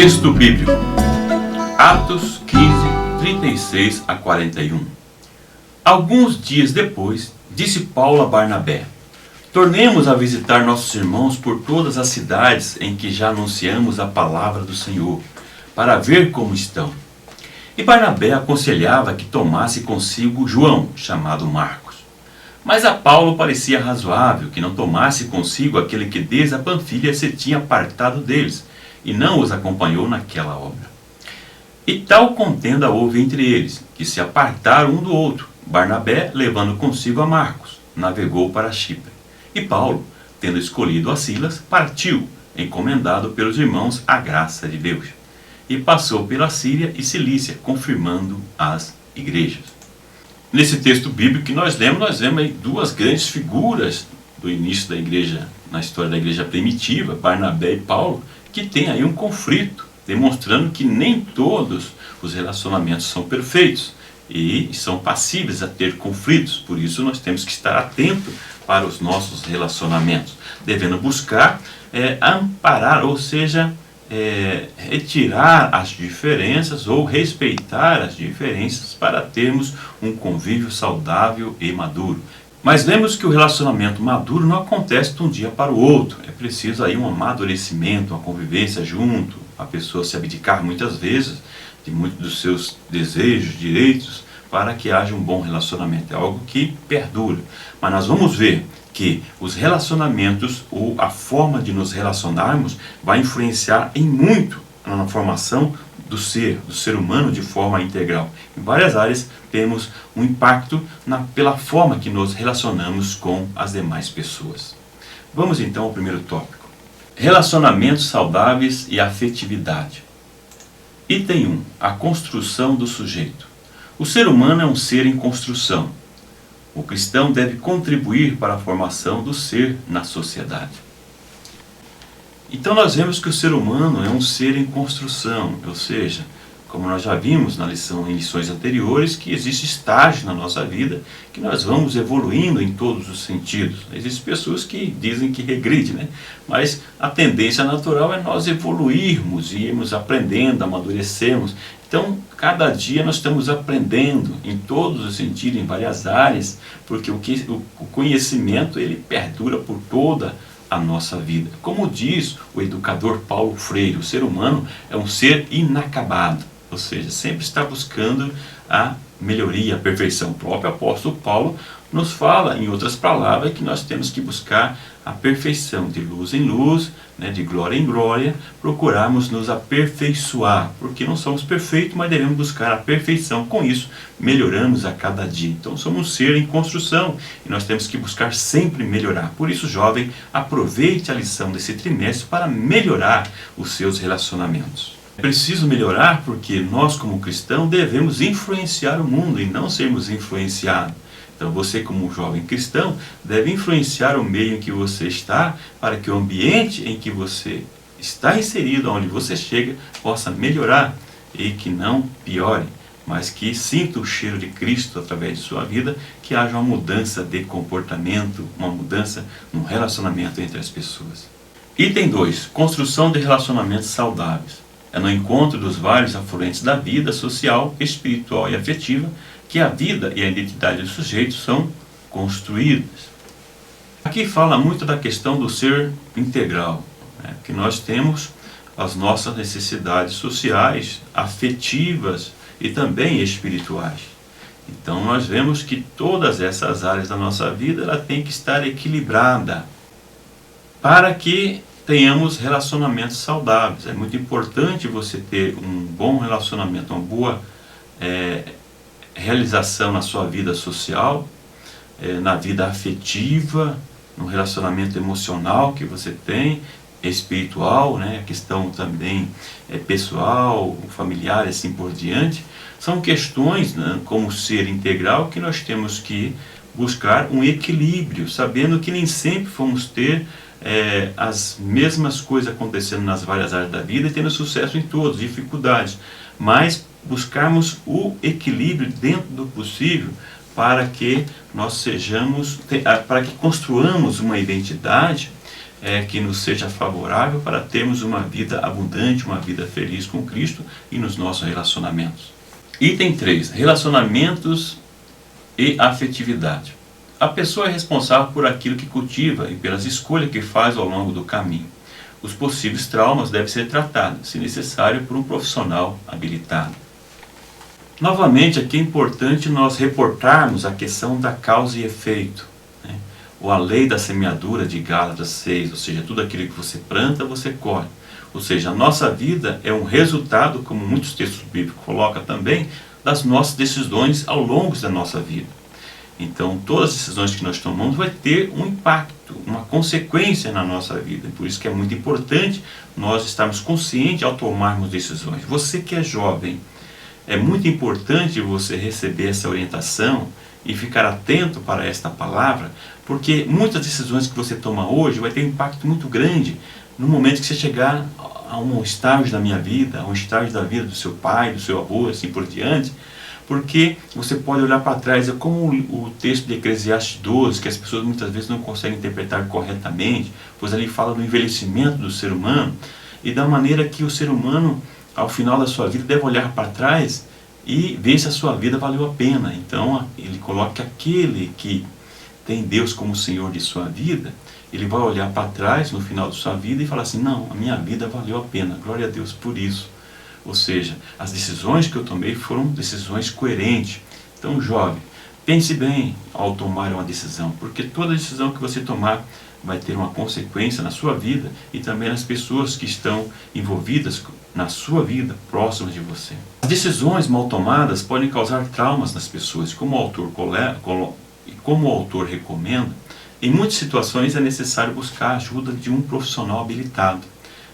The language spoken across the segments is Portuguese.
Texto bíblico, Atos 15, 36 a 41. Alguns dias depois, disse Paulo a Barnabé: tornemos a visitar nossos irmãos por todas as cidades em que já anunciamos a palavra do Senhor, para ver como estão. E Barnabé aconselhava que tomasse consigo João, chamado Marcos. Mas a Paulo parecia razoável que não tomasse consigo aquele que desde a Panfilha se tinha apartado deles, e não os acompanhou naquela obra. E tal contenda houve entre eles, que se apartaram um do outro. Barnabé, levando consigo a Marcos, navegou para Chipre. E Paulo, tendo escolhido a Silas, partiu, encomendado pelos irmãos à graça de Deus. E passou pela Síria e Cilícia, confirmando as igrejas. Nesse texto bíblico que nós vemos aí duas grandes figuras do início da igreja, na história da igreja primitiva, Barnabé e Paulo, que tem aí um conflito, demonstrando que nem todos os relacionamentos são perfeitos e são passíveis a ter conflitos. Por isso nós temos que estar atentos para os nossos relacionamentos, devendo buscar amparar, ou seja, retirar as diferenças ou respeitar as diferenças para termos um convívio saudável e maduro. Mas vemos que o relacionamento maduro não acontece de um dia para o outro. É preciso aí um amadurecimento, uma convivência junto, a pessoa se abdicar muitas vezes de muitos dos seus desejos, direitos, para que haja um bom relacionamento. É algo que perdura. Mas nós vamos ver que os relacionamentos ou a forma de nos relacionarmos vai influenciar em muito na formação do ser humano de forma integral. Em várias áreas temos um impacto pela forma que nos relacionamos com as demais pessoas. Vamos então ao primeiro tópico. Relacionamentos saudáveis e afetividade. Item 1. A construção do sujeito. O ser humano é um ser em construção. O cristão deve contribuir para a formação do ser na sociedade. Então nós vemos que o ser humano é um ser em construção, ou seja, como nós já vimos em lições anteriores, que existe estágio na nossa vida, que nós vamos evoluindo em todos os sentidos. Existem pessoas que dizem que regride, né? Mas a tendência natural é nós evoluirmos, irmos aprendendo, amadurecermos. Então, cada dia nós estamos aprendendo em todos os sentidos, em várias áreas, porque o conhecimento ele perdura por toda a nossa vida. Como diz o educador Paulo Freire, o ser humano é um ser inacabado, ou seja, sempre está buscando a melhoria, a perfeição. O próprio apóstolo Paulo nos fala, em outras palavras, que nós temos que buscar a perfeição, de luz em luz, de glória em glória, procurarmos nos aperfeiçoar, porque não somos perfeitos, mas devemos buscar a perfeição. Com isso, melhoramos a cada dia. Então, somos um ser em construção e nós temos que buscar sempre melhorar. Por isso, jovem, aproveite a lição desse trimestre para melhorar os seus relacionamentos. É preciso melhorar porque nós, como cristãos, devemos influenciar o mundo e não sermos influenciados. Então você, como um jovem cristão, deve influenciar o meio em que você está para que o ambiente em que você está inserido, onde você chega, possa melhorar e que não piore, mas que sinta o cheiro de Cristo através de sua vida, que haja uma mudança de comportamento, uma mudança no relacionamento entre as pessoas. Item 2. Construção de relacionamentos saudáveis. É no encontro dos vários afluentes da vida social, espiritual e afetiva que a vida e a identidade do sujeito são construídas. Aqui fala muito da questão do ser integral, que nós temos as nossas necessidades sociais, afetivas e também espirituais. Então nós vemos que todas essas áreas da nossa vida ela tem que estar equilibrada para que tenhamos relacionamentos saudáveis. É muito importante você ter um bom relacionamento, uma boa realização na sua vida social, na vida afetiva, no relacionamento emocional que você tem, espiritual, a questão também pessoal, familiar e assim por diante. São questões, como ser integral, que nós temos que buscar um equilíbrio, sabendo que nem sempre vamos ter as mesmas coisas acontecendo nas várias áreas da vida e tendo sucesso em todas, dificuldades, mas buscarmos o equilíbrio dentro do possível para que nós para que construamos uma identidade que nos seja favorável para termos uma vida abundante, uma vida feliz com Cristo e nos nossos relacionamentos. Item 3. Relacionamentos e afetividade. A pessoa é responsável por aquilo que cultiva e pelas escolhas que faz ao longo do caminho. Os possíveis traumas devem ser tratados, se necessário, por um profissional habilitado. Novamente, aqui é importante nós reportarmos a questão da causa e efeito, né? Ou a lei da semeadura de Gálatas 6, ou seja, tudo aquilo que você planta, você colhe. Ou seja, a nossa vida é um resultado, como muitos textos bíblicos colocam também, das nossas decisões ao longo da nossa vida. Então, todas as decisões que nós tomamos vai ter um impacto, uma consequência na nossa vida. Por isso que é muito importante nós estarmos conscientes ao tomarmos decisões. Você que é jovem, é muito importante você receber essa orientação e ficar atento para esta palavra, porque muitas decisões que você toma hoje vai ter um impacto muito grande no momento que você chegar a um estágio da minha vida, a um estágio da vida do seu pai, do seu avô, assim por diante, porque você pode olhar para trás, é como o texto de Eclesiastes 12, que as pessoas muitas vezes não conseguem interpretar corretamente, pois ali fala do envelhecimento do ser humano, e da maneira que o ser humano, ao final da sua vida, deve olhar para trás e ver se a sua vida valeu a pena. Então, ele coloca que aquele que tem Deus como Senhor de sua vida, ele vai olhar para trás no final de sua vida e falar assim, não, a minha vida valeu a pena, glória a Deus por isso. Ou seja, as decisões que eu tomei foram decisões coerentes. Então, jovem, pense bem ao tomar uma decisão, porque toda decisão que você tomar vai ter uma consequência na sua vida e também nas pessoas que estão envolvidas na sua vida, próximas de você. As decisões mal tomadas podem causar traumas nas pessoas, como o autor recomenda. Em muitas situações é necessário buscar a ajuda de um profissional habilitado.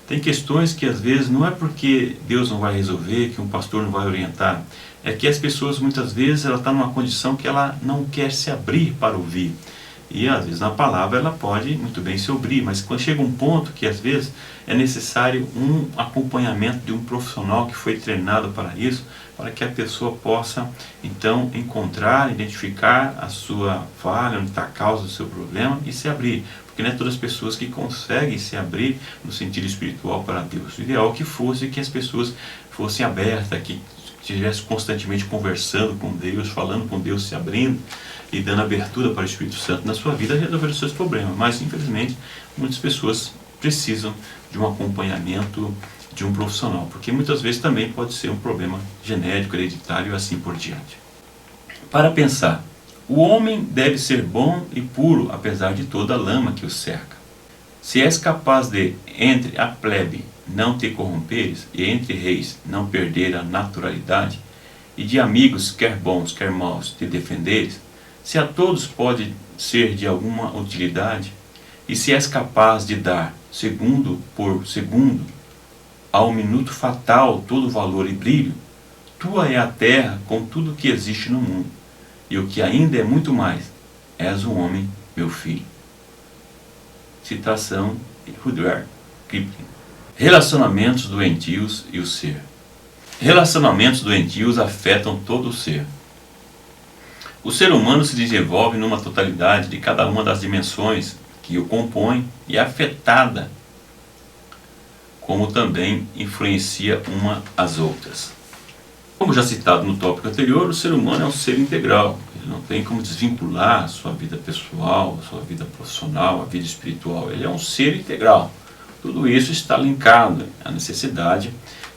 Tem questões que às vezes não é porque Deus não vai resolver, que um pastor não vai orientar, é que as pessoas muitas vezes ela está numa condição que ela não quer se abrir para ouvir. E às vezes na palavra ela pode muito bem se abrir, mas quando chega um ponto que às vezes é necessário um acompanhamento de um profissional que foi treinado para isso, para que a pessoa possa então encontrar, identificar a sua falha, onde está a causa do seu problema e se abrir. Porque não é todas as pessoas que conseguem se abrir no sentido espiritual para Deus. O ideal que fosse que as pessoas fossem abertas, que estivessem constantemente conversando com Deus, falando com Deus, se abrindo e dando abertura para o Espírito Santo na sua vida, resolver os seus problemas. Mas, infelizmente, muitas pessoas precisam de um acompanhamento de um profissional, porque muitas vezes também pode ser um problema genético, hereditário e assim por diante. Para pensar, o homem deve ser bom e puro, apesar de toda a lama que o cerca. Se és capaz de, entre a plebe, não te corromperes, e entre reis, não perder a naturalidade, e de amigos, quer bons, quer maus, te defenderes, se a todos pode ser de alguma utilidade, e se és capaz de dar, segundo por segundo, ao minuto fatal todo valor e brilho, tua é a terra com tudo o que existe no mundo, e o que ainda é muito mais, és um homem, meu filho. Citação de Rudyard Kipling. Relacionamentos doentios e o ser. Relacionamentos doentios afetam todo o ser. O ser humano se desenvolve numa totalidade de cada uma das dimensões que o compõem e é afetada, como também influencia uma às outras. Como já citado no tópico anterior, o ser humano é um ser integral. Ele não tem como desvincular a sua vida pessoal, a sua vida profissional, a vida espiritual. Ele é um ser integral. Tudo isso está linkado à necessidade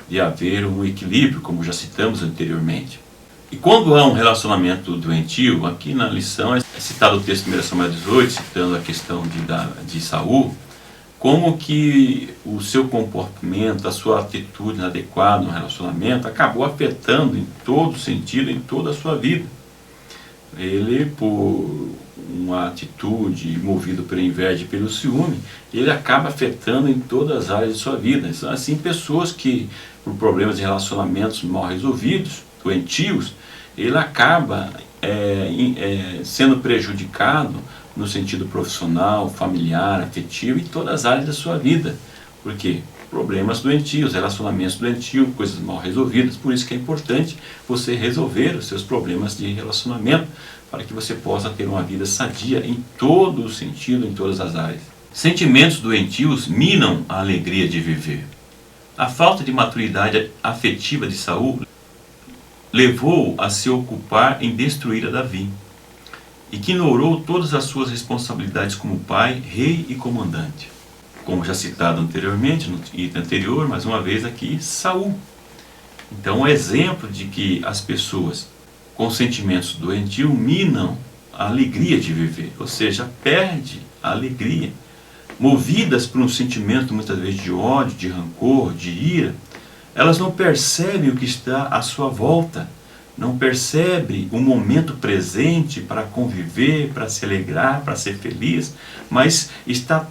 de haver um equilíbrio, como já citamos anteriormente. E quando há um relacionamento doentio, aqui na lição é citado o texto de 1 Samuel 18, citando a questão de Saul, como que o seu comportamento, a sua atitude inadequada no relacionamento acabou afetando em todo sentido, em toda a sua vida. Ele, por uma atitude movido pela inveja e pelo ciúme, ele acaba afetando em todas as áreas de sua vida. São assim pessoas que, por problemas de relacionamentos mal resolvidos, doentios, ele acaba sendo prejudicado no sentido profissional, familiar, afetivo, em todas as áreas da sua vida. Por quê? Problemas doentios, relacionamentos doentios, coisas mal resolvidas. Por isso que é importante você resolver os seus problemas de relacionamento, para que você possa ter uma vida sadia em todo o sentido, em todas as áreas. Sentimentos doentios minam a alegria de viver. A falta de maturidade afetiva de Saul levou-o a se ocupar em destruir a Davi, e que ignorou todas as suas responsabilidades como pai, rei e comandante. Como já citado anteriormente, no item anterior, mais uma vez aqui, Saul. Então, um exemplo de que as pessoas com sentimentos doentios minam a alegria de viver, ou seja, perde a alegria. Movidas por um sentimento muitas vezes de ódio, de rancor, de ira, elas não percebem o que está à sua volta, não percebem o momento presente para conviver, para se alegrar, para ser feliz, mas está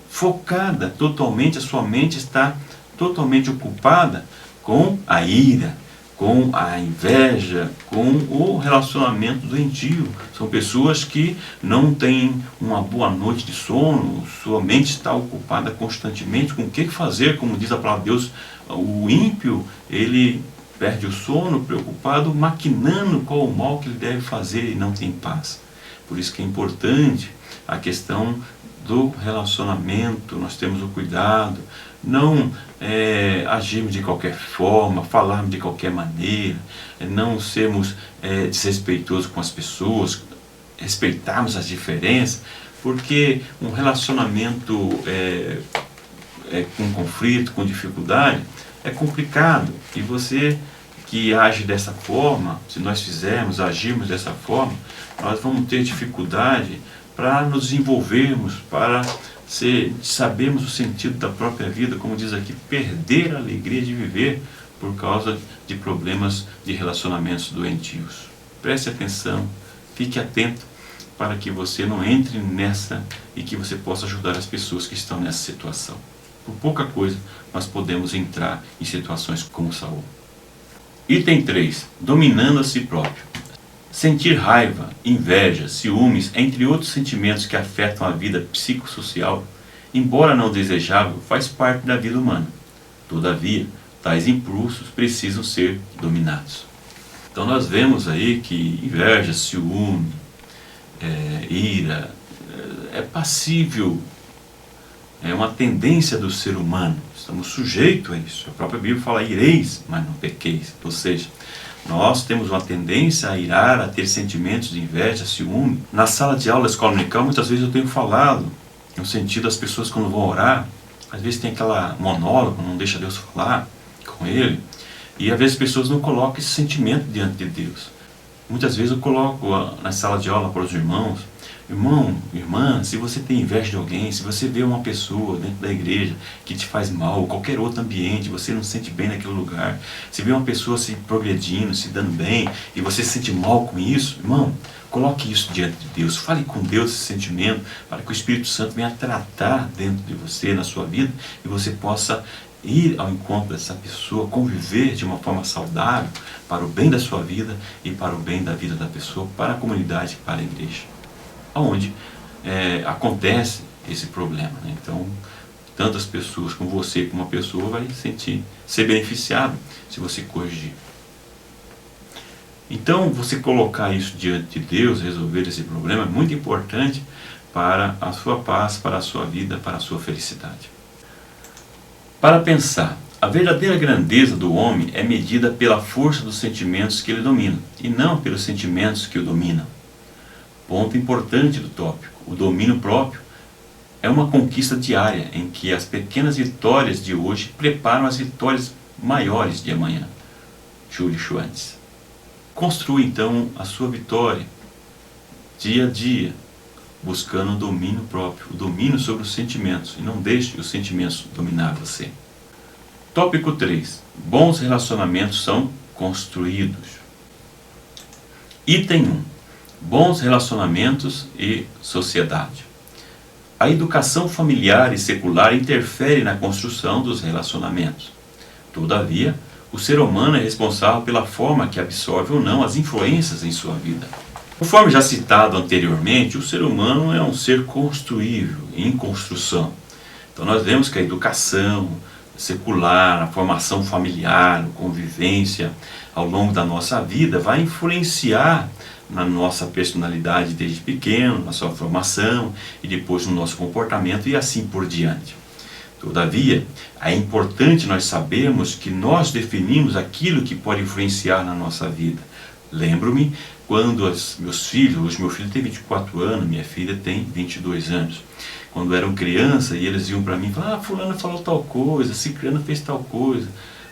focada totalmente, a sua mente está totalmente ocupada com a ira, com a inveja, com o relacionamento doentio. São pessoas que não têm uma boa noite de sono, sua mente está ocupada constantemente com o que fazer, como diz a palavra de Deus, o ímpio, ele perde o sono, preocupado, maquinando qual o mal que ele deve fazer e não tem paz. Por isso que é importante a questão do relacionamento, nós temos o cuidado, não agirmos de qualquer forma, falarmos de qualquer maneira, não sermos desrespeitosos com as pessoas, respeitarmos as diferenças, porque um relacionamento com conflito, com dificuldade, é complicado, e você que age dessa forma, se nós agirmos dessa forma, nós vamos ter dificuldade para nos desenvolvermos, para sabermos o sentido da própria vida, como diz aqui, perder a alegria de viver por causa de problemas de relacionamentos doentios. Preste atenção, fique atento para que você não entre nessa e que você possa ajudar as pessoas que estão nessa situação. Por pouca coisa nós podemos entrar em situações como Saul. Item 3. Dominando a si próprio. Sentir raiva, inveja, ciúmes, entre outros sentimentos que afetam a vida psicossocial, embora não desejável, faz parte da vida humana. Todavia, tais impulsos precisam ser dominados. Então nós vemos aí que inveja, ciúme, ira, é passível, é uma tendência do ser humano. Estamos sujeitos a isso. A própria Bíblia fala: ireis, mas não pequeis. Ou seja, nós temos uma tendência a irar, a ter sentimentos de inveja, ciúme. Na sala de aula da escola dominical, muitas vezes eu tenho falado, no sentido das pessoas quando vão orar, às vezes tem aquela monólogo, não deixa Deus falar com ele, e às vezes as pessoas não colocam esse sentimento diante de Deus. Muitas vezes eu coloco na sala de aula para os irmãos: irmão, irmã, se você tem inveja de alguém, se você vê uma pessoa dentro da igreja que te faz mal, ou qualquer outro ambiente, você não se sente bem naquele lugar, se vê uma pessoa se progredindo, se dando bem, e você se sente mal com isso, irmão, coloque isso diante de Deus, fale com Deus esse sentimento, para que o Espírito Santo venha tratar dentro de você, na sua vida, e você possa ir ao encontro dessa pessoa, conviver de uma forma saudável, para o bem da sua vida e para o bem da vida da pessoa, para a comunidade e para a igreja, onde acontece esse problema, né? Então, tantas pessoas como você, como uma pessoa, vai ser beneficiado se você corrigir. Então, você colocar isso diante de Deus, resolver esse problema, é muito importante para a sua paz, para a sua vida, para a sua felicidade. Para pensar, a verdadeira grandeza do homem é medida pela força dos sentimentos que ele domina, e não pelos sentimentos que o dominam. Ponto importante do tópico: o domínio próprio é uma conquista diária em que as pequenas vitórias de hoje preparam as vitórias maiores de amanhã. Júlio Schwantz. Construa então a sua vitória dia a dia, buscando o domínio próprio, o domínio sobre os sentimentos, e não deixe os sentimentos dominar você. Tópico 3. Bons relacionamentos são construídos. Item 1. Bons relacionamentos e sociedade. A educação familiar e secular interfere na construção dos relacionamentos. Todavia, o ser humano é responsável pela forma que absorve ou não as influências em sua vida. Conforme já citado anteriormente, o ser humano é um ser construível, em construção. Então nós vemos que a educação secular, a formação familiar, a convivência ao longo da nossa vida vai influenciar na nossa personalidade desde pequeno, na sua formação e depois no nosso comportamento e assim por diante. Todavia, é importante nós sabermos que nós definimos aquilo que pode influenciar na nossa vida. Lembro-me quando meus filhos, hoje meu filho tem 24 anos, minha filha tem 22 anos. Quando eram criança e eles iam para mim e falavam, fulano falou tal coisa, ciclano fez tal coisa.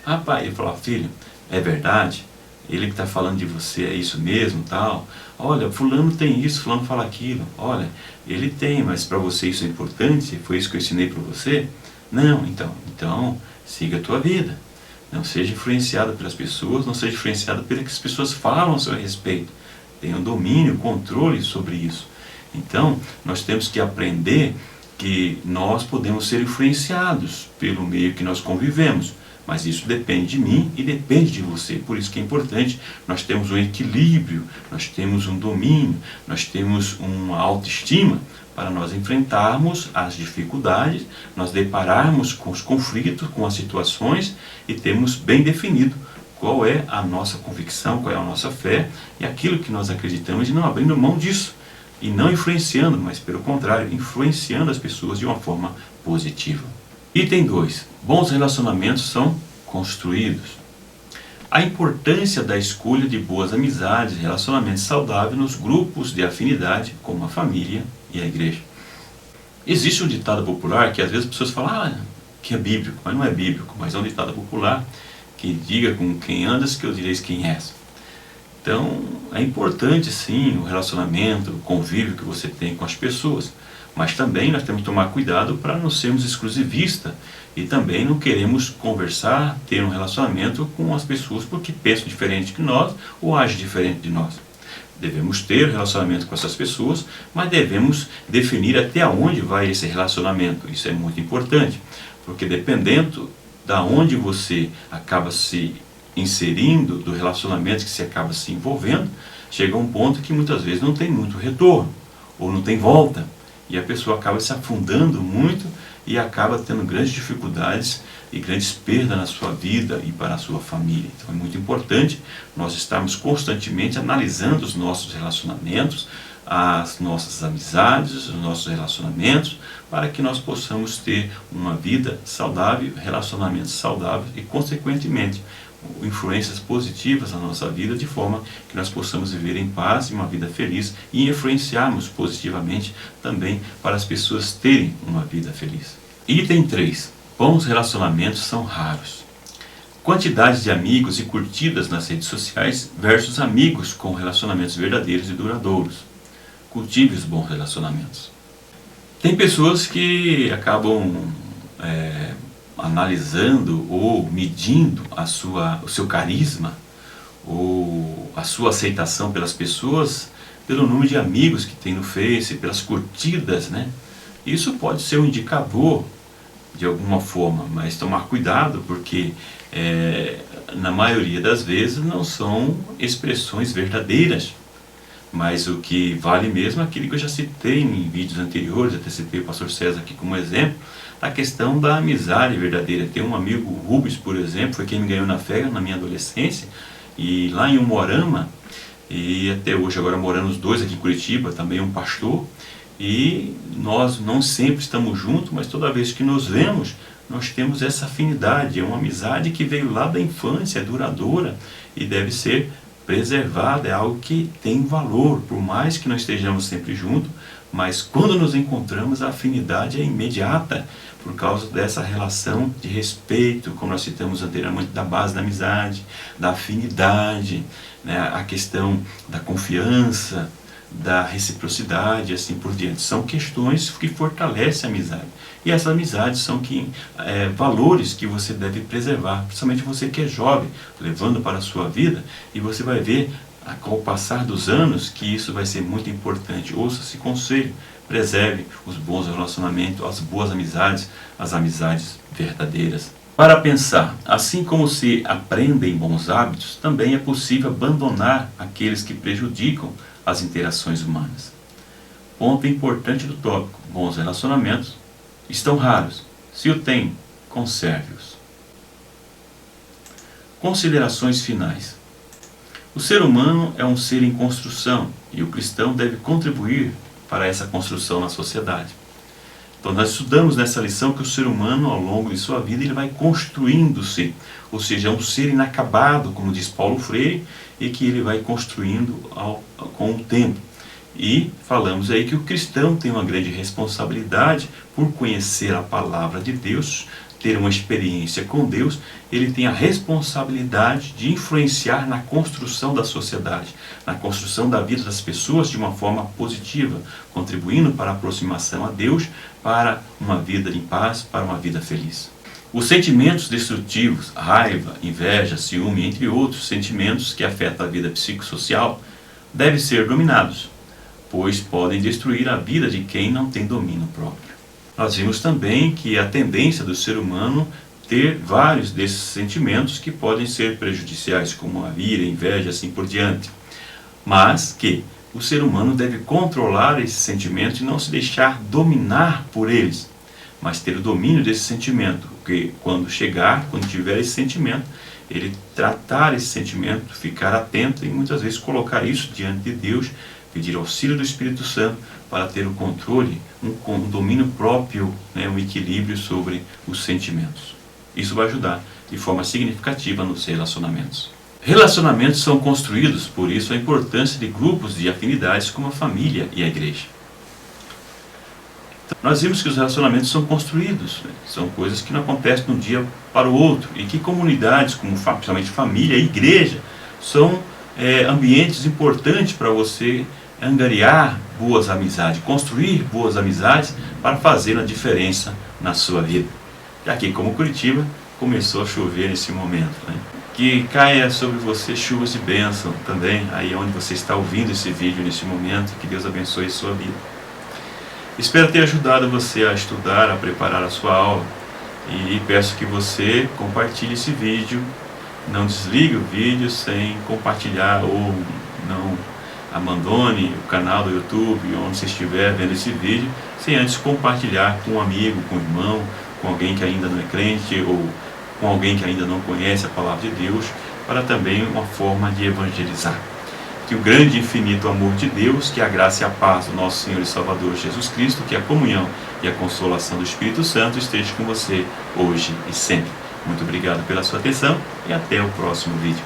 Rapaz, eu falava, filho, é verdade? Ele que está falando de você é isso mesmo, tal? Olha, fulano tem isso, fulano fala aquilo. Olha, ele tem, mas para você isso é importante? Foi isso que eu ensinei para você? Não, então siga a tua vida. Não seja influenciado pelas pessoas, não seja influenciado pelo que as pessoas falam a seu respeito. Tenha um domínio, controle sobre isso. Então, nós temos que aprender que nós podemos ser influenciados pelo meio que nós convivemos. Mas isso depende de mim e depende de você. Por isso que é importante nós termos um equilíbrio, nós temos um domínio, nós temos uma autoestima para nós enfrentarmos as dificuldades, nós depararmos com os conflitos, com as situações e termos bem definido qual é a nossa convicção, qual é a nossa fé e aquilo que nós acreditamos e não abrindo mão disso. E não influenciando, mas pelo contrário, influenciando as pessoas de uma forma positiva. Item 2. Bons relacionamentos são construídos. A importância da escolha de boas amizades e relacionamentos saudáveis nos grupos de afinidade, como a família e a igreja. Existe um ditado popular que às vezes as pessoas falam que é bíblico, mas não é bíblico, mas é um ditado popular que diga com quem andas que eu direis quem és. Então, é importante sim o relacionamento, o convívio que você tem com as pessoas, mas também nós temos que tomar cuidado para não sermos exclusivistas e também não queremos conversar, ter um relacionamento com as pessoas porque pensam diferente que nós ou agem diferente de nós. Devemos ter relacionamento com essas pessoas, mas devemos definir até onde vai esse relacionamento. Isso é muito importante, porque dependendo da onde você acaba se inserindo, do relacionamento que você acaba se envolvendo, chega a um ponto que muitas vezes não tem muito retorno, ou não tem volta, e a pessoa acaba se afundando muito e acaba tendo grandes dificuldades e grandes perdas na sua vida e para a sua família. Então é muito importante nós estarmos constantemente analisando os nossos relacionamentos, as nossas amizades, os nossos relacionamentos, para que nós possamos ter uma vida saudável, relacionamentos saudáveis e, consequentemente, influências positivas na nossa vida, de forma que nós possamos viver em paz e uma vida feliz e influenciarmos positivamente também para as pessoas terem uma vida feliz. Item 3. Bons relacionamentos são raros. Quantidade de amigos e curtidas nas redes sociais versus amigos com relacionamentos verdadeiros e duradouros. Cultive os bons relacionamentos. Tem pessoas que acabam analisando ou medindo o seu carisma ou a sua aceitação pelas pessoas pelo número de amigos que tem no Face, pelas curtidas, né? Isso pode ser um indicador de alguma forma, mas tomar cuidado porque na maioria das vezes não são expressões verdadeiras. Mas o que vale mesmo é aquilo que eu já citei em vídeos anteriores, até citei o pastor César aqui como exemplo, a questão da amizade verdadeira. Tem um amigo, o Rubens, por exemplo, foi quem me ganhou na fé na minha adolescência, e lá em Umuarama, e até hoje agora morando os dois aqui em Curitiba, também um pastor, e nós não sempre estamos juntos, mas toda vez que nos vemos, nós temos essa afinidade, é uma amizade que veio lá da infância, é duradoura, e deve ser preservada, é algo que tem valor, por mais que não estejamos sempre juntos, mas quando nos encontramos a afinidade é imediata, por causa dessa relação de respeito, como nós citamos anteriormente, da base da amizade, da afinidade, né, a questão da confiança, da reciprocidade, assim por diante. São questões que fortalecem a amizade. E essas amizades são valores que você deve preservar, principalmente você que é jovem, levando para a sua vida, e você vai ver, com o passar dos anos, que isso vai ser muito importante. Ouça esse conselho, preserve os bons relacionamentos, as boas amizades, as amizades verdadeiras. Para pensar, assim como se aprendem bons hábitos, também é possível abandonar aqueles que prejudicam as interações humanas. Ponto importante do tópico: bons relacionamentos estão raros. Se o tem, conserve-os. Considerações finais. O ser humano é um ser em construção e o cristão deve contribuir para essa construção na sociedade. Então nós estudamos nessa lição que o ser humano, ao longo de sua vida, ele vai construindo-se, ou seja, é um ser inacabado, como diz Paulo Freire, e que ele vai construindo com o tempo. E falamos aí que o cristão tem uma grande responsabilidade por conhecer a palavra de Deus, ter uma experiência com Deus. Ele tem a responsabilidade de influenciar na construção da sociedade, na construção da vida das pessoas de uma forma positiva, contribuindo para a aproximação a Deus, para uma vida em paz, para uma vida feliz. Os sentimentos destrutivos, raiva, inveja, ciúme, entre outros sentimentos que afetam a vida psicossocial, devem ser dominados, pois podem destruir a vida de quem não tem domínio próprio. Nós vimos também que a tendência do ser humano ter vários desses sentimentos que podem ser prejudiciais, como a ira, a inveja, assim por diante. Mas que o ser humano deve controlar esses sentimentos e não se deixar dominar por eles, mas ter o domínio desse sentimento, porque quando tiver esse sentimento, ele tratar esse sentimento, ficar atento e muitas vezes colocar isso diante de Deus, pedir auxílio do Espírito Santo para ter o controle, um domínio próprio, um equilíbrio sobre os sentimentos. Isso vai ajudar de forma significativa nos relacionamentos. Relacionamentos são construídos, por isso a importância de grupos de afinidades como a família e a igreja. Nós vimos que os relacionamentos são construídos, são coisas que não acontecem de um dia para o outro, e que comunidades, como principalmente família e igreja, são ambientes importantes para você angariar boas amizades, construir boas amizades para fazer a diferença na sua vida. E aqui, como Curitiba, começou a chover nesse momento, Que caia sobre você chuvas de bênção também, aí onde você está ouvindo esse vídeo nesse momento, que Deus abençoe a sua vida. Espero ter ajudado você a estudar, a preparar a sua aula, e peço que você compartilhe esse vídeo, não desligue o vídeo sem compartilhar, ou não abandone o canal do YouTube, onde você estiver vendo esse vídeo, sem antes compartilhar com um amigo, com um irmão, com alguém que ainda não é crente, ou com alguém que ainda não conhece a palavra de Deus, para também uma forma de evangelizar. Que o grande e infinito amor de Deus, que a graça e a paz do nosso Senhor e Salvador Jesus Cristo, que a comunhão e a consolação do Espírito Santo esteja com você hoje e sempre. Muito obrigado pela sua atenção e até o próximo vídeo.